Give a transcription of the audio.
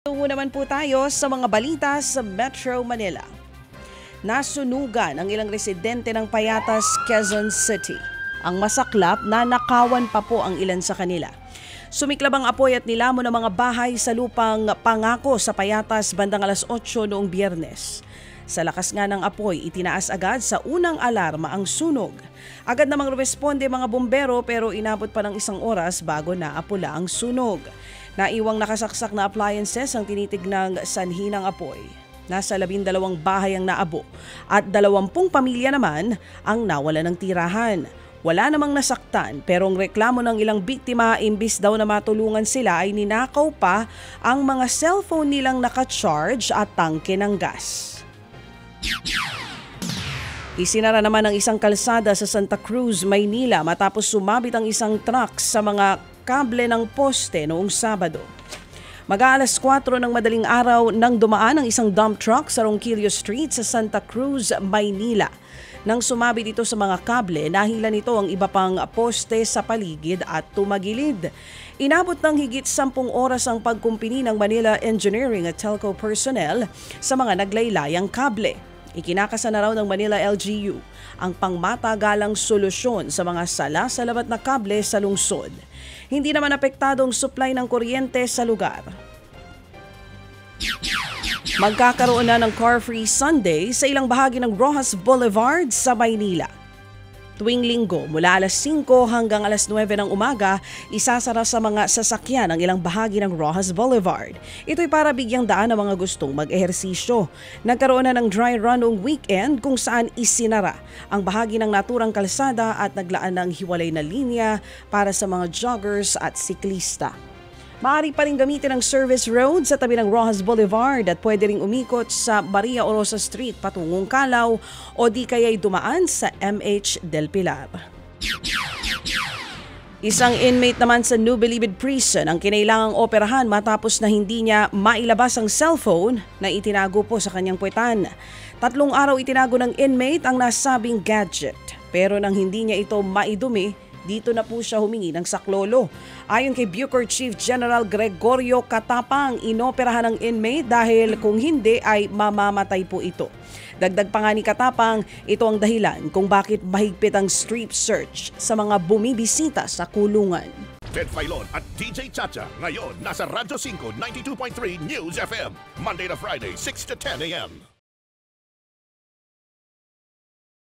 Tungo naman po tayo sa mga balita sa Metro Manila. Nasunugan ang ilang residente ng Payatas, Quezon City. Ang masaklap na nakawan pa po ang ilan sa kanila. Sumiklab ang apoy at nilamon ng mga bahay sa lupang Pangako sa Payatas bandang alas 8 noong Biyernes. Sa lakas nga ng apoy, itinaas agad sa unang alarma ang sunog. Agad namang rumesponde mga bumbero pero inabot pa ng 1 oras bago naapula ang sunog. Naiwang nakasaksak na appliances ang tinitignang sanhi ng apoy. Nasa 12 bahay ang naabo at 20 pamilya naman ang nawala ng tirahan. Wala namang nasaktan pero ang reklamo ng ilang biktima imbis daw na matulungan sila ay ninakaw pa ang mga cellphone nilang nakacharge at tangke ng gas. Isinara naman ang isang kalsada sa Santa Cruz, Maynila matapos sumabit ang isang truck sa mga kable ng poste noong Sabado. Mag-aalas 4 ng madaling araw nang dumaan ang isang dump truck sa Ronquillo Street sa Santa Cruz, Maynila. Nang sumabit ito sa mga kable, nahila nito ang iba pang poste sa paligid at tumagilid. Inabot ng higit 10 oras ang pagkumpini ng Manila Engineering at Telco personnel sa mga naglaylayang kable. Ikinakasa na raw ng Manila LGU ang pangmatagalang solusyon sa mga sala-salabat na kable sa lungsod. Hindi naman apektadong supply ng kuryente sa lugar. Magkakaroon na ng car-free Sunday sa ilang bahagi ng Roxas Boulevard sa Maynila. Tuwing linggo mula alas 5 hanggang alas 9 ng umaga, isasara sa mga sasakyan ang ilang bahagi ng Roxas Boulevard. Ito'y para bigyang daan ng mga gustong mag-ehersisyo. Nagkaroon na ng dry run noong weekend kung saan isinara ang bahagi ng naturang kalsada at naglaan ng hiwalay na linya para sa mga joggers at siklista. Maaari pa rin gamitin ang service road sa tabi ng Roxas Boulevard at pwede ring umikot sa Maria Orosa Street patungong Calao o di kaya'y dumaan sa MH Del Pilar. Isang inmate naman sa New Bilibid Prison ang kinailangang operahan matapos na hindi niya mailabas ang cellphone na itinago po sa kanyang puwetan. 3 araw itinago ng inmate ang nasabing gadget pero nang hindi niya ito maidumi, dito na po siya humingi ng saklolo. Ayon kay Bucor Chief General Gregorio Katapang, inoperahan ng inmate dahil kung hindi ay mamamatay po ito. Dagdag pa nga ni Katapang, ito ang dahilan kung bakit mahigpit ang strip search sa mga bumibisita sa kulungan. Ted Filon at DJ Chacha ngayon nasa Radyo 5 92.3 News FM Monday to Friday 6 to 10 a.m.